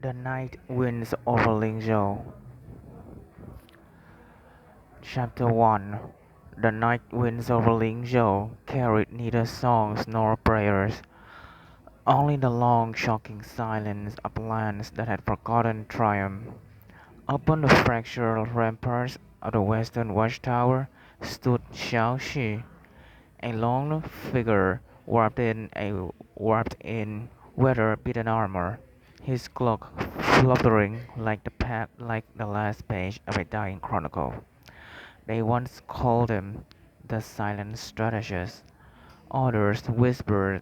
The Night Winds over Lingzhou. Chapter 1. The night winds over Lingzhou carried neither songs nor prayers, only the long shocking silence of lands that had forgotten triumph. Upon the fractured ramparts of the western watchtower stood Xiao Shi, a lone figure wrapped in weather-beaten armor, his cloak fluttering like the last page of a dying chronicle. They once called him the silent strategist. Others whispered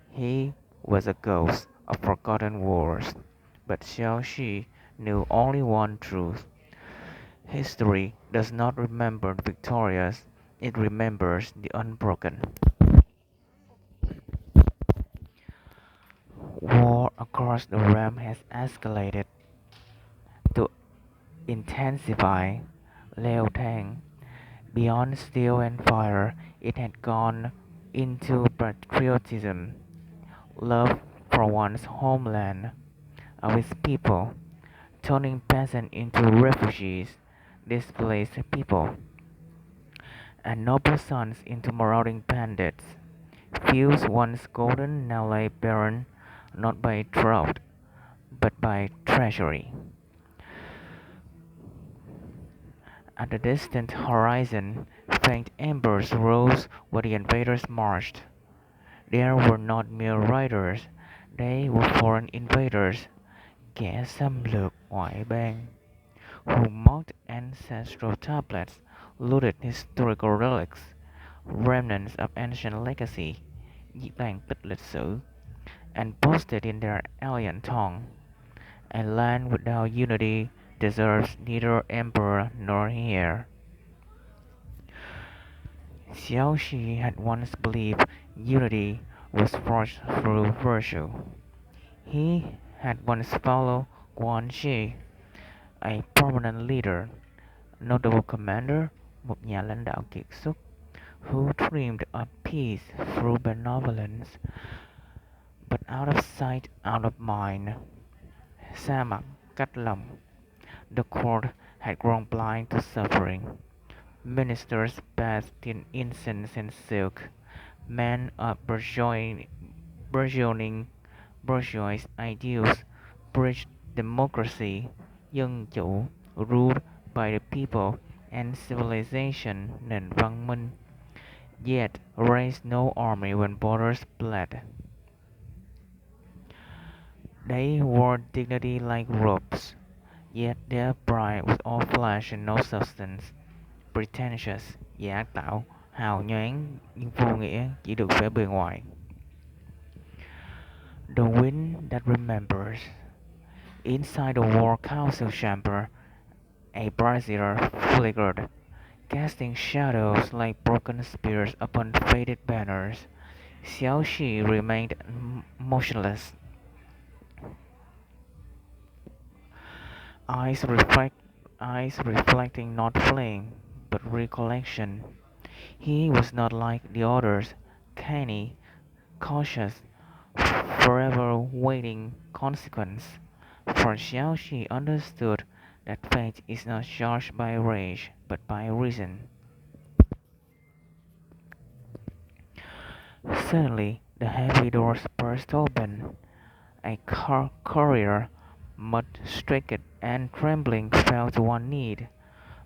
he was a ghost of forgotten wars. But Xiao Shi knew only one truth. History does not remember the victorious, it remembers the unbroken. War across the realm has escalated to intensify. Liu Tang. Beyond steel and fire, it had gone into patriotism, love for one's homeland, of its people, turning peasants into refugees, displaced people, and noble sons into marauding bandits. Fields once golden now lay barren, not by drought, but by treachery. At the distant horizon, faint embers rose where the invaders marched. They were not mere riders, they were foreign invaders, kẻ xâm lược ngoại bang, who mocked ancestral tablets, looted historical relics, remnants of ancient legacy, những tàn tích lịch sử, and boasted in their alien tongue. A land without unity deserves neither emperor nor heir. Xiao Shi had once believed unity was forged through virtue. He had once followed Guan Shi, a prominent leader, notable commander, một nhà lãnh đạo kiệt xuất, who dreamed of peace through benevolence, but out of sight, out of mind. Xa mặt, cách lòng. The court had grown blind to suffering. Ministers bathed in incense and silk. Men of bourgeois ideals preached democracy, dân chủ, ruled by the people, and civilization, nền văn minh, yet raised no army when borders bled. They wore dignity like robes, yet their pride was all flesh and no substance, pretentious, giả tạo, hào nhoáng nhưng vô nghĩa, chỉ được vẻ bề ngoài. The wind that remembers. Inside the war council chamber, a brazier flickered, casting shadows like broken spears upon faded banners. Xiao Shi remained motionless, eyes reflect, eyes reflecting not flame, but recollection. He was not like the others, canny, cautious, forever waiting consequence. For Xiao Shi understood that fate is not judged by rage, but by reason. Suddenly, the heavy doors burst open. A courier, mud-streaked and trembling, fell to one knee.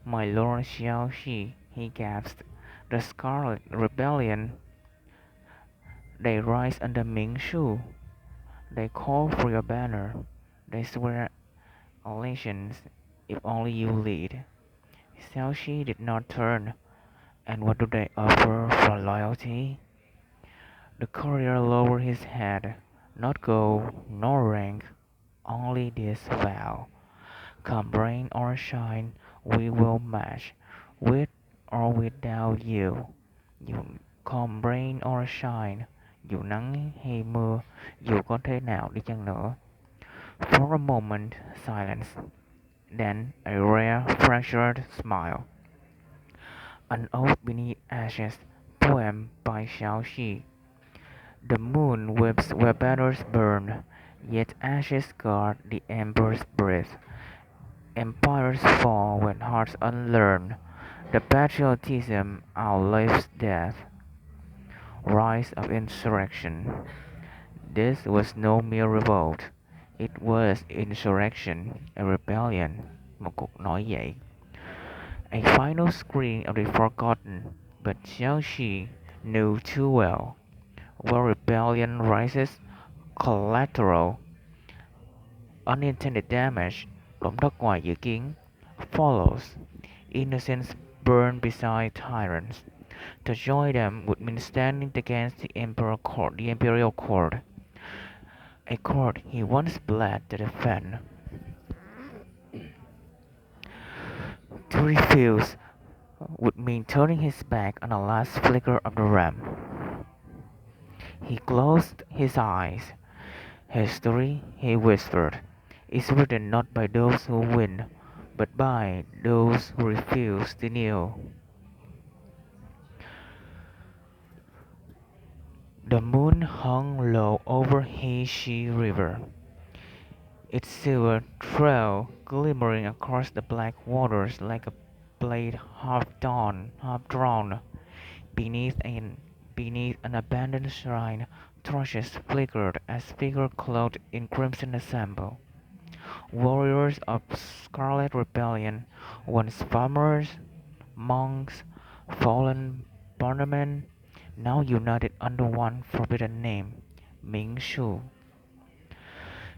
"My lord Xiao Shi," he gasped, "the Scarlet Rebellion! They rise under Ming Shu. They call for your banner. They swear allegiance if only you lead." Xiao Shi did not turn. "And what do they offer for loyalty?" The courier lowered his head. "Not gold, nor rank, only this vow. Come rain or shine, we will march, with or without you. Come rain or shine, dù nắng hay mưa, dù có thế nào đi chăng nữa." For a moment, silence. Then a rare, fractured smile. An Oath Beneath Ashes, poem by Xiao Shi. The moon weeps where banners burn. Yet ashes guard the ember's breath. Empires fall when hearts unlearn. The patriotism outlives death. Rise of insurrection. This was no mere revolt. It was insurrection, a rebellion, một cuộc nổi dậy. A final scream of the forgotten, but Xiaoxi knew too well. Where rebellion rises, collateral, unintended damage, động đất ngoài dự kiến, follows. Innocents burn beside tyrants. To join them would mean standing against the imperial court, a court he once bled to defend. To refuse would mean turning his back on the last flicker of the ram. He closed his eyes. History, he whispered, is written not by those who win, but by those who refuse to kneel. The moon hung low over Heishi River, its silver trail glimmering across the black waters like a blade half drawn. Beneath an abandoned shrine, torches flickered as figures clothed in crimson assemble. Warriors of Scarlet Rebellion, once farmers, monks, fallen bondmen, now united under one forbidden name, Ming Shu.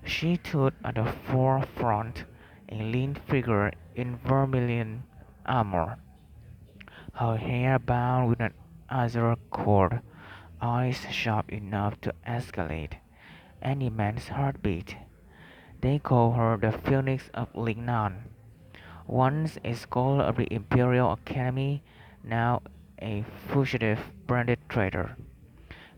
She stood at the forefront, a lean figure in vermilion armor, her hair bound with an azure cord, eyes sharp enough to escalate any man's heartbeat. They call her the Phoenix of Lingnan, once a scholar of the Imperial Academy, now a fugitive branded traitor.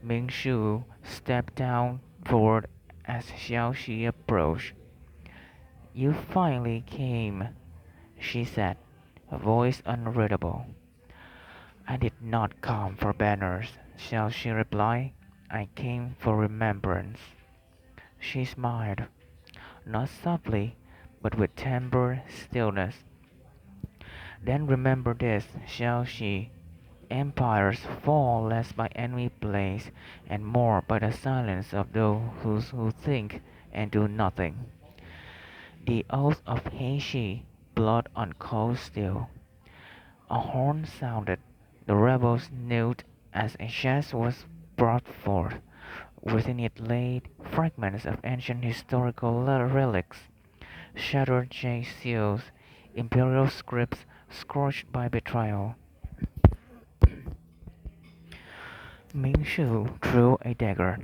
Ming Shu stepped down forward as Xiao Shi approached. You finally came, she said, her voice unreadable. I did not come for banners, Xiao Shi replied. I came for remembrance. She smiled, not softly, but with tender stillness. Then remember this, Xiao Shi. Empires fall less by enemy blaze, and more by the silence of those who think and do nothing. The oath of Heishi, blood on cold steel. A horn sounded. The rebels knelt as a chest was brought forth. Within it lay fragments of ancient historical relics, shattered jade seals, imperial scripts scorched by betrayal. Ming Shu drew a dagger.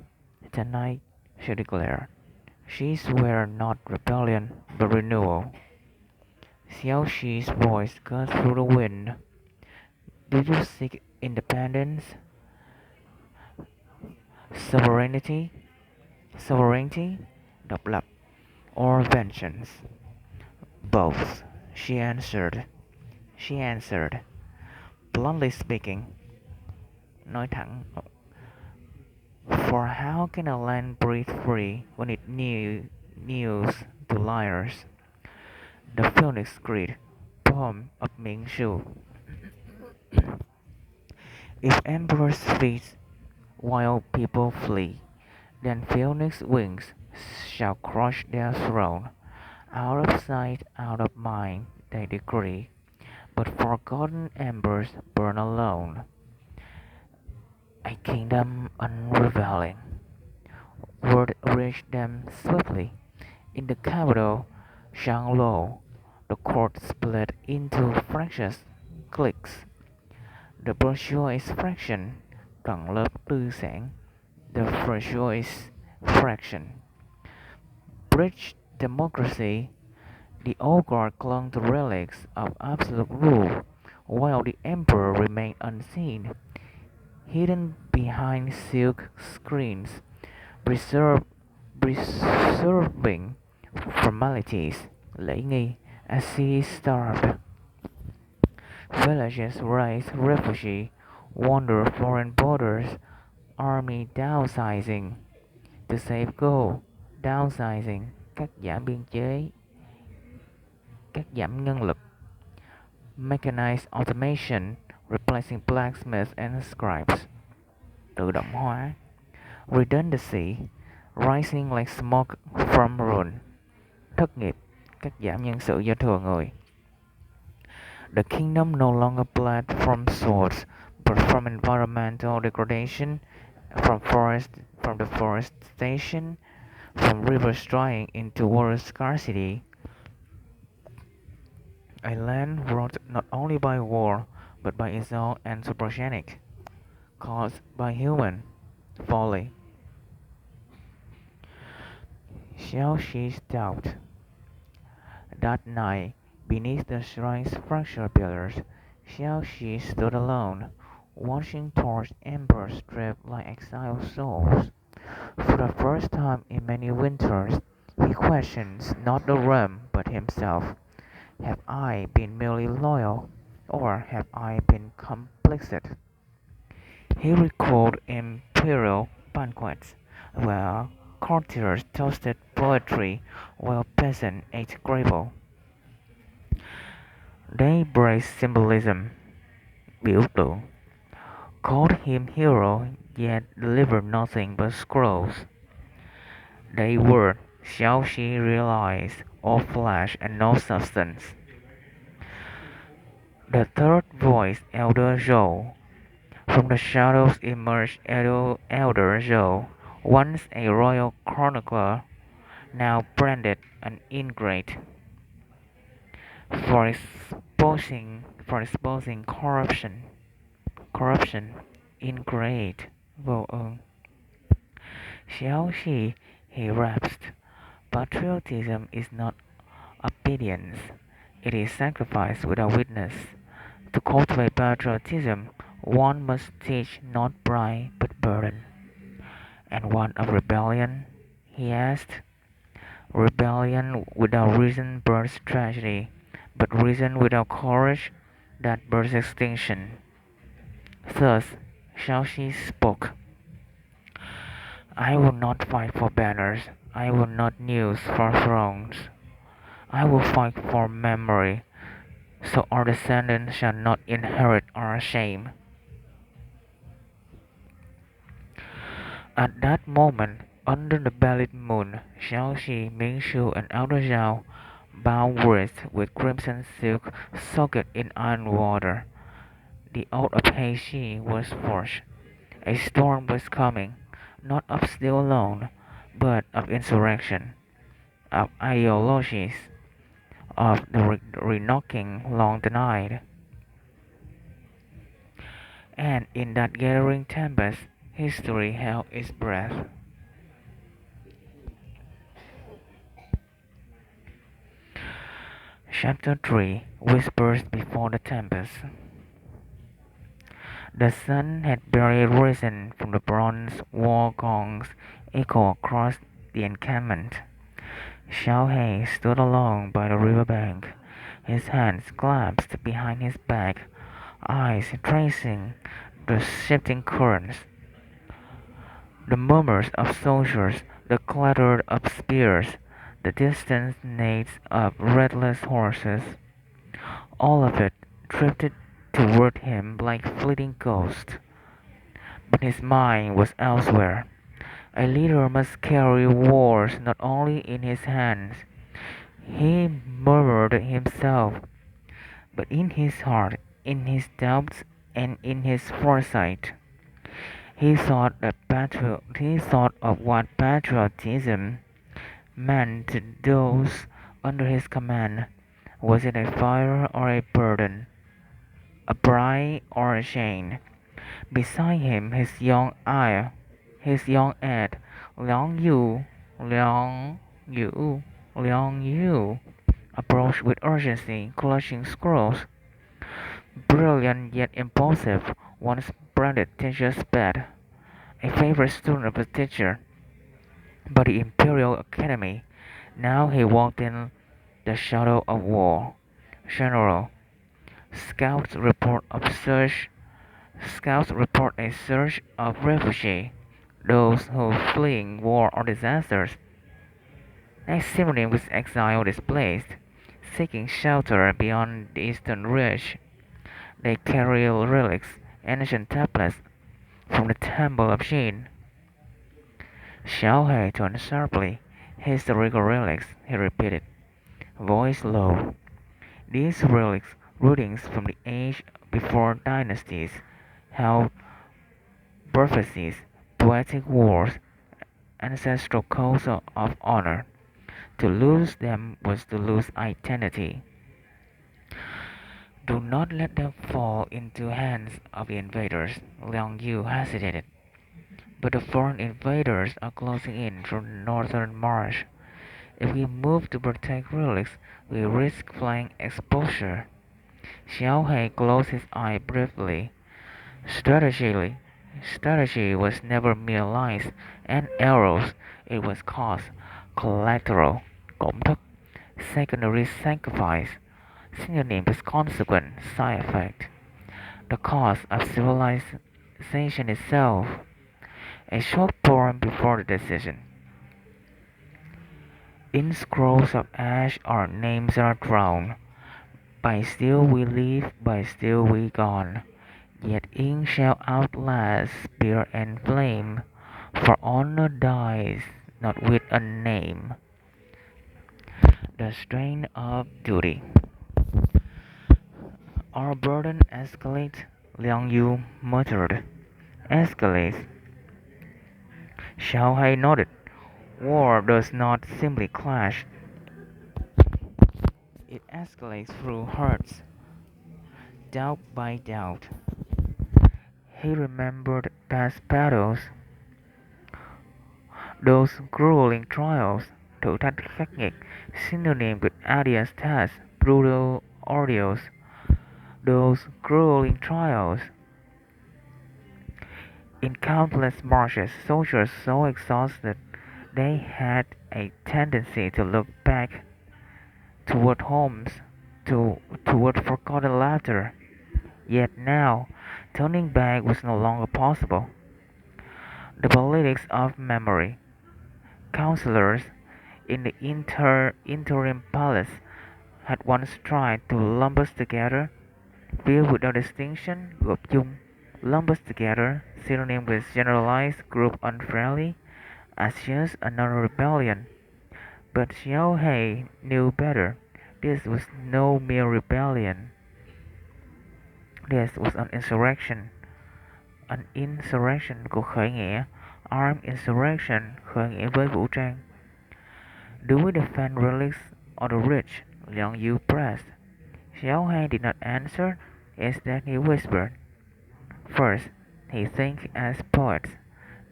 Tonight, she declared, she swear not rebellion, but renewal. Xiao Shi's voice cut through the wind. Do you seek independence, sovereignty, sovereignty, độc lập, or vengeance? Both, she answered. She answered, bluntly speaking, nói thẳng, for how can a land breathe free when it kneels to liars? The Phoenix Grid, poem of Ming Shu. If emperors feast while people flee, then phoenix wings shall crush their throne. Out of sight, out of mind, they decree, but forgotten embers burn alone. A kingdom unrevealing. Word reached them swiftly. In the capital, Shanglou, the court split into fractious cliques. The bourgeois fraction, tầng lớp tư sản, the bourgeois fraction. Bridge democracy, the old guard clung to relics of absolute rule, while the emperor remained unseen, hidden behind silk screens, preserve, preserving formalities, lễ nghi, as he starved. Villages raise refugee, wander foreign borders, army downsizing. To save gold, downsizing, cắt giảm biên chế, cắt giảm nhân lực, mechanized automation, replacing blacksmiths and scribes, tự động hóa, redundancy, rising like smoke from ruin, thất nghiệp, cắt giảm nhân sự do thừa người. The kingdom no longer bled from swords, but from environmental degradation, from deforestation, from rivers drying into water scarcity. A land wrought not only by war, but by its own anthropogenic, caused by human folly. Xiaoxi stopped. That night, beneath the shrine's fractured pillars, Xiaoxi stood alone, watching torch embers drip like exiled souls. For the first time in many winters, he questions not the realm but himself. Have I been merely loyal, or have I been complicit? He recalled imperial banquets, where courtiers toasted poetry while peasants ate gravel. They braced symbolism, biểu tượng, called him hero, yet delivered nothing but scrolls. They were, Xiaoxi realized, all flesh and no substance. The third voice, Elder Zhou. From the shadows emerged Elder Zhou, once a royal chronicler, now branded an ingrate for exposing corruption, ingrate, vô ơn. Xiao Shi, he rasped, patriotism is not obedience, it is sacrifice without witness. To cultivate patriotism, one must teach not pride but burden. And what of rebellion? He asked. Rebellion without reason births tragedy, but reason without courage, that births extinction. Thus, Shaoxi spoke. I will not fight for banners, I will not kneel for thrones. I will fight for memory, so our descendants shall not inherit our shame. At that moment, under the pallid moon, Xiaoxi, Mingshu, and Elder Zhao, bound wrists with crimson silk soaked in iron water. The oath of Heishi was forged. A storm was coming, not of steel alone, but of insurrection, of ideologies, of the reknocking long denied. And in that gathering tempest, history held its breath. Chapter 3 Whispers Before the Tempest. The sun had barely risen from the bronze war gongs echo across the encampment. Xiao Hei stood alone by the river bank, his hands clasped behind his back, eyes tracing the shifting currents. The murmurs of soldiers, the clatter of spears, the distant neighs of restless horses, all of it drifted toward him like fleeting ghosts. But his mind was elsewhere. A leader must carry wars not only in his hands, he murmured himself, but in his heart, in his doubts, and in his foresight. He thought of what patriotism meant to those under his command. Was it a fire or a burden, a bride or a chain? Beside him, his young aide, Liang Yu, Liang Yu, approached with urgency, clutching scrolls. Brilliant yet impulsive, once branded teacher's pet, a favorite student of the teacher, but the Imperial Academy. Now he walked in the shadow of war. General, scouts report of search. Scouts report a surge of refugees, those who fleeing war or disasters. Next synonym was exile displaced, seeking shelter beyond the eastern ridge. They carry relics, ancient tablets from the Temple of Jin. Xiao Hei turned sharply. Historical relics, he repeated, voice low. These relics, rootings from the age before dynasties, held prophecies, poetic wars, ancestral codes of honor. To lose them was to lose identity. Do not let them fall into hands of the invaders. Liang Yu hesitated. But the foreign invaders are closing in from the northern march. If we move to protect relics, we risk flank exposure. Xiao Hei closed his eye briefly. Strategy, strategy was never mere lines and arrows. It was cost, collateral, công thức, secondary sacrifice. Synonym is consequent, side effect. The cost of civilization itself. A short poem before the decision. In scrolls of ash our names are drawn. By steel we live, by steel we gone. Yet ink shall outlast spear and flame, for honor dies not with a name. The strain of duty. Our burden escalates, Liang Yu muttered. Escalates. Xiao Hai nodded. War does not simply clash, it escalates through hearts, doubt by doubt. He remembered past battles, those grueling trials, thử thách khắc nghiệt, synonym with Adia's test, brutal ordeals, those grueling trials. In countless marches, soldiers so exhausted they had a tendency to look back toward homes, toward forgotten laughter. Yet now, turning back was no longer possible. The politics of memory. Councillors in the interim palace had once tried to lump us together, viewed without distinction, gộp chung, lump us together, synonym with generalized group unfairly, as just another rebellion. But Xiao Hei knew better. This was no mere rebellion. This was an insurrection của khởi nghĩa, armed insurrection, khởi nghĩa với vũ trang. Do we defend relics or the rich? Liang Yu pressed. Xiao Hai did not answer. Instead, he whispered, first, he thinks as poets,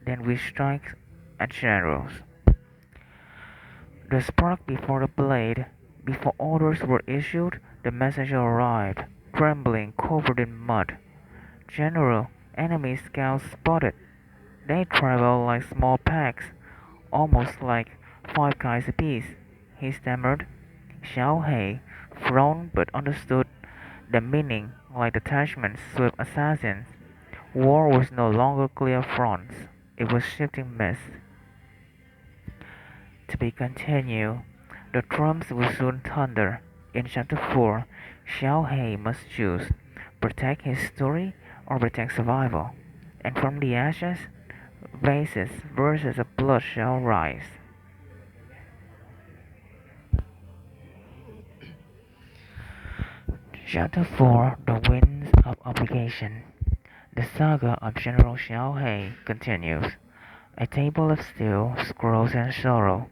then we strike as generals. The spark before the blade. Before orders were issued, the messenger arrived, trembling, covered in mud. General, enemy scouts spotted. They traveled like small packs, almost like five guys apiece. He stammered. Xiao Hei frowned but understood the meaning like detachments swift assassins. War was no longer clear fronts. It was shifting mist. To be continued. The drums will soon thunder. In chapter 4, Xiao Hei must choose protect his story or protect survival. And from the ashes, vases, verses of blood shall rise. Chapter 4 The Winds of Obligation. The saga of General Xiao Hei continues. A table of steel, scrolls, and sorrow.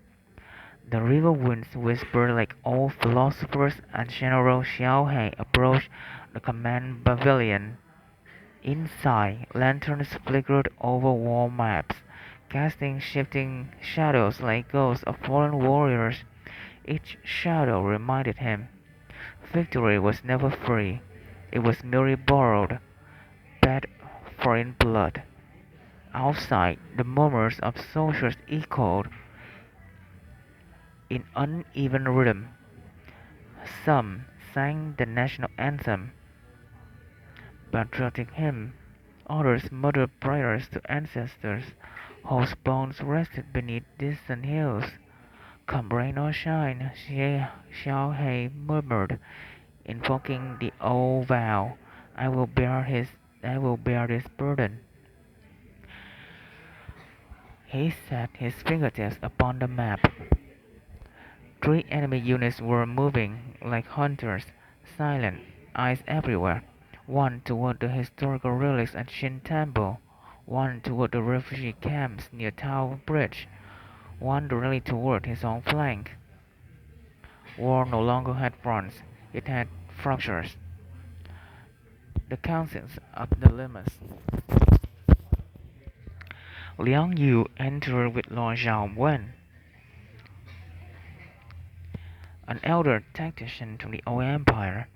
The river winds whispered like old philosophers as General Xiao Hei approached the command pavilion. Inside, lanterns flickered over wall maps, casting shifting shadows like ghosts of fallen warriors. Each shadow reminded him victory was never free. It was merely borrowed, paid for in blood. Outside, the murmurs of soldiers echoed in uneven rhythm. Some sang the national anthem, patriotic hymn. Others muttered prayers to ancestors whose bones rested beneath distant hills. Come rain or shine, Xiao Hei murmured, invoking the old vow. I will bear his I will bear this burden. He set his fingertips upon the map. Three enemy units were moving like hunters, silent, eyes everywhere. One toward the historical relics at Shin Temple, one toward the refugee camps near Tower Bridge, one directly toward his own flank. War no longer had fronts, it had fractures. The councils of the limits. Liang Yu entered with Lord Zhao Wen, an elder tactician from the old empire,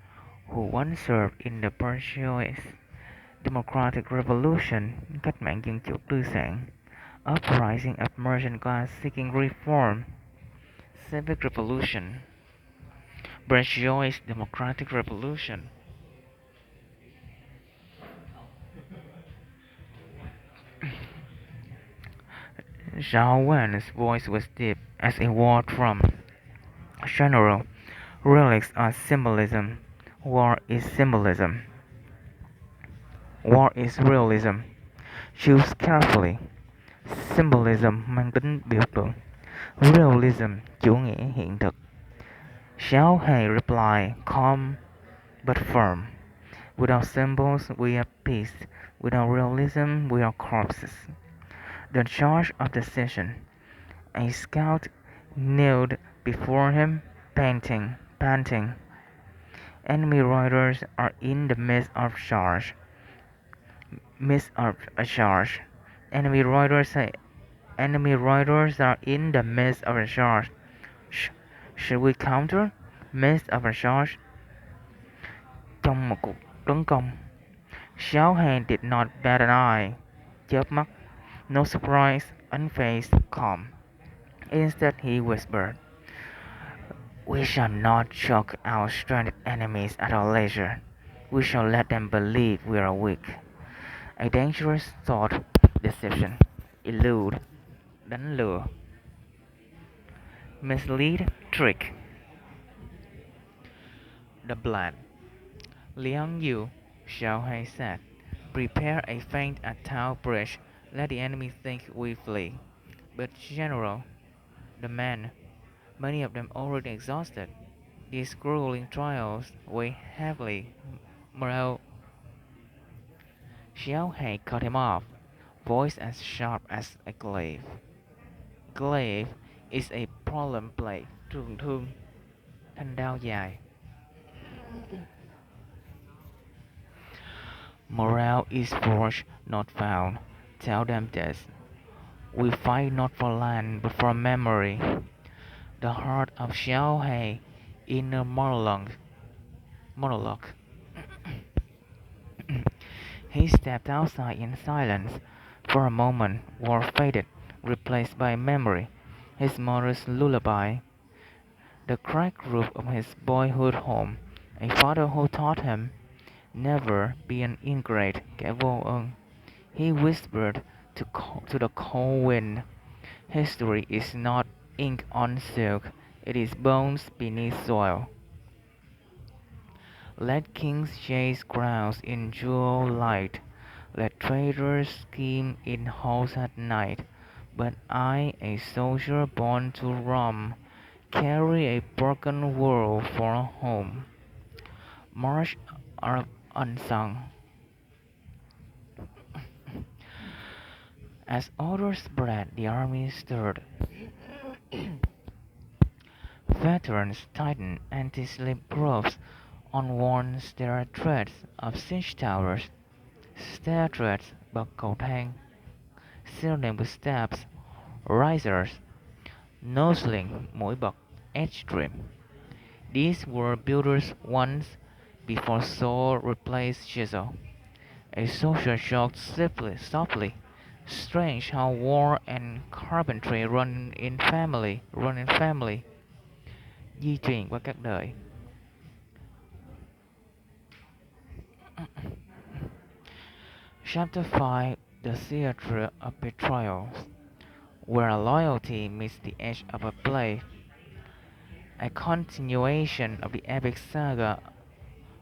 who once served in the Perseus Democratic Revolution, cách mạng dân chủ tư sản, uprising of merchant class seeking reform, civic revolution, Perseus Democratic Revolution. Zhao Wen's voice was deep as a war drum. General, relics are symbolism. War is symbolism. War is realism. Choose carefully. Symbolism mang tính biểu tượng. Realism chủ nghĩa hiện thực. Xiao Hei replied, calm but firm. Without symbols, we are peace. Without realism, we are corpses. The charge of decision. A scout knelt before him, panting. Enemy riders are in the midst of charge. Midst of a charge. Enemy riders are in the midst of a charge. Should we counter? Midst of a charge. Trong một cuộc tấn công. Xiao Han did not bat an eye. Chớp mắt. No surprise, unfazed, calm. Instead he whispered, we shall not choke our stranded enemies at our leisure. We shall let them believe we are weak. A dangerous thought, deception, elude, đánh lừa, mislead, trick. The blood. Liang Yu, Xiao Hai said, prepare a feint at Tao Bridge. Let the enemy think we flee. But General, the men, many of them already exhausted, these grueling trials weigh heavily. Morale. Xiao Hai cut him off, voice as sharp as a glaive. Glaive is a problem blade, trường thương, thanh đao dài. Morale is forged, not found. Tell them this. We fight not for land, but for memory. The heart of Xiao Hai, inner monologue. He stepped outside in silence. For a moment, war faded, replaced by memory. His mother's lullaby, the cracked roof of his boyhood home, a father who taught him, never be an ingrate, kẻ vô ơn. He whispered to the cold wind, history is not ink on silk, it is bones beneath soil. Let kings chase crowns in jewel light, let traders scheme in halls at night, but I, a soldier born to roam, carry a broken world for a home. March are unsung. As orders spread, the army stirred. Veterans tightened anti-slip ropes on worn stair treads of siege towers. Stair treads, bậc cầu thang, ceiling with steps, risers, noseling, mũi bậc, edge trim. These were builders once, before saw replaced chisel. A soldier joked softly. Strange how war and carpentry run in family, di truyền qua các đời. Chapter 5: The Theatre of Betrayal, where loyalty meets the edge of a blade. a continuation of the epic saga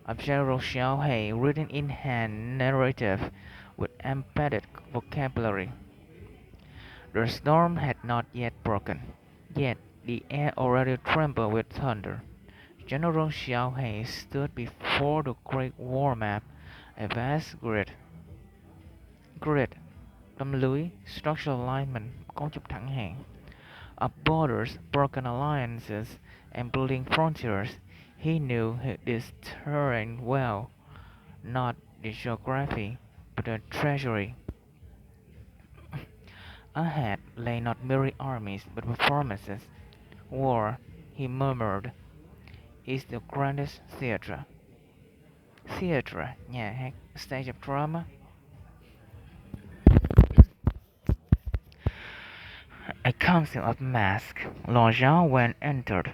of General Xiaohei written in hand narrative with embedded vocabulary. The storm had not yet broken, yet the air already trembled with thunder. General Xiaohei stood before the great war map, a vast grid, tấm lưới, structural alignment, cấu trúc thẳng hàng, of borders, broken alliances, and bleeding frontiers. He knew this terrain well, not the geography, but the treasury. Ahead lay not merely armies, but performances. War, he murmured, is the grandest theatre. Theatre, nhà hát, stage of drama. A council of masks. Lord Zhao Wen entered.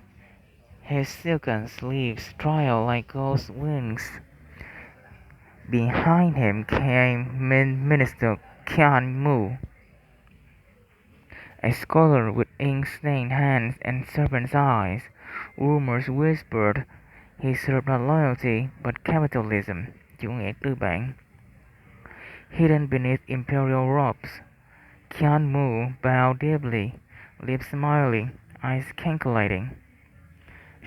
His silken sleeves trailed like ghost wings. Behind him came Minister Qian Mu, a scholar with ink-stained hands and serpent's eyes. Rumors whispered he served not loyalty but capitalism, chủ nghĩa tư bản. Hidden beneath imperial robes, Qian Mu bowed deeply, lips smiling, eyes calculating.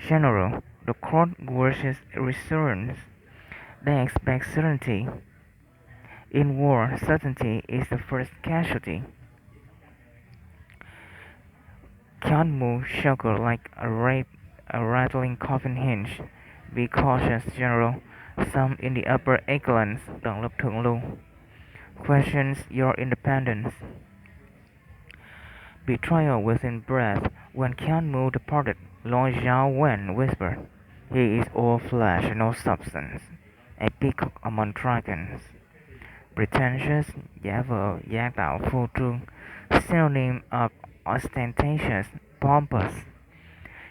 General, the court wishes reassurance. They expect certainty. In war, certainty is the first casualty. Kanmu chuckled like a rattling coffin hinge. Be cautious, General. Some in the upper echelons, tầng lớp thượng lưu, questions your independence. Betrayal within breath. When Kanmu departed, Lord Zhao Wen whispered, "He is all flesh and no substance, a peacock among dragons." Pretentious, giả vờ, giả tạo phô trương, synonym of ostentatious, pompous.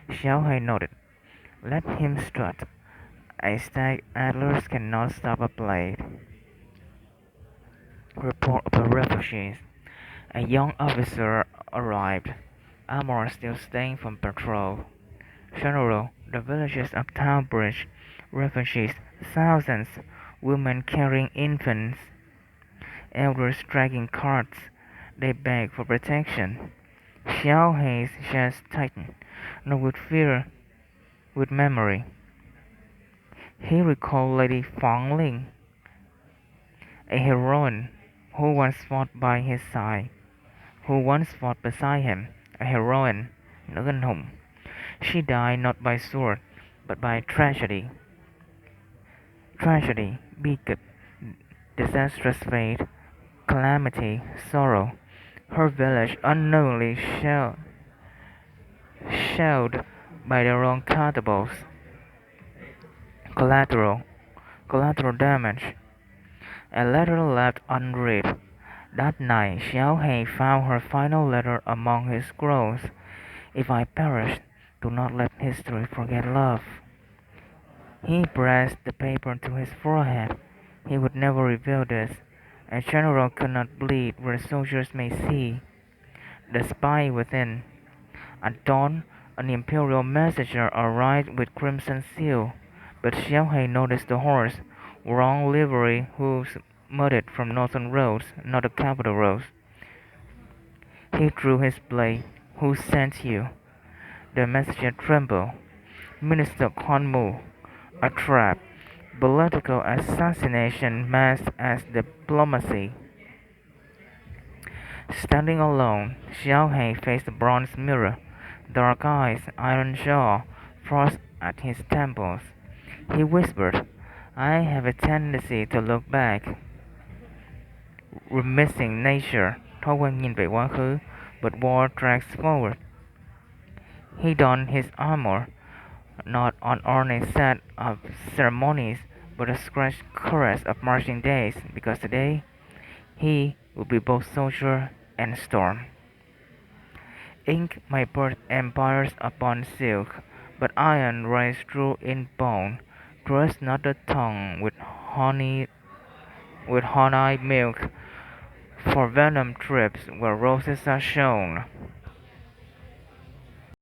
Xiaohei nodded. Let him strut. A stag atlas cannot stop a blade. Report of the refugees. A young officer arrived, armor still stained from patrol. General, the villages of Townbridge, refugees, thousands, women carrying infants, elders dragging carts, they beg for protection. Xiaohei's chest tightened, not with fear, with memory. He recalled Lady Fangling, a heroine who once fought by his side, who once fought beside him, a heroine, nữ anh hùng. She died not by sword, but by tragedy. Tragedy, bigot, disastrous fate, calamity, sorrow. Her village unknowingly shelled by their own cannibals. Collateral, collateral damage. A letter left unread. That night Xiaohei found her final letter among his scrolls. If I perish, do not let history forget love. He pressed the paper to his forehead. He would never reveal this. A general cannot bleed where soldiers may see. The spy within. At dawn, an imperial messenger arrived with crimson seal, but Xiaohei noticed the horse, wrong livery, hooves mudded from northern roads, not the capital roads. He drew his blade. Who sent you? The messenger trembled. Minister Kanmu. A trap. Political assassination masked as diplomacy. Standing alone, Xiaohei faced the bronze mirror. Dark eyes, iron jaw, frost at his temples. He whispered, I have a tendency to look back. Reminiscing nature, thói quen nhìn về quá khứ, but war drags forward. He donned his armor, not an ornate set of ceremonies, but a scratched cuirass of marching days, because today he would be both soldier and storm. Ink may burst empires upon silk, but iron rises true in bone. Trust not the tongue with honey milk, for venom drips where roses are shown.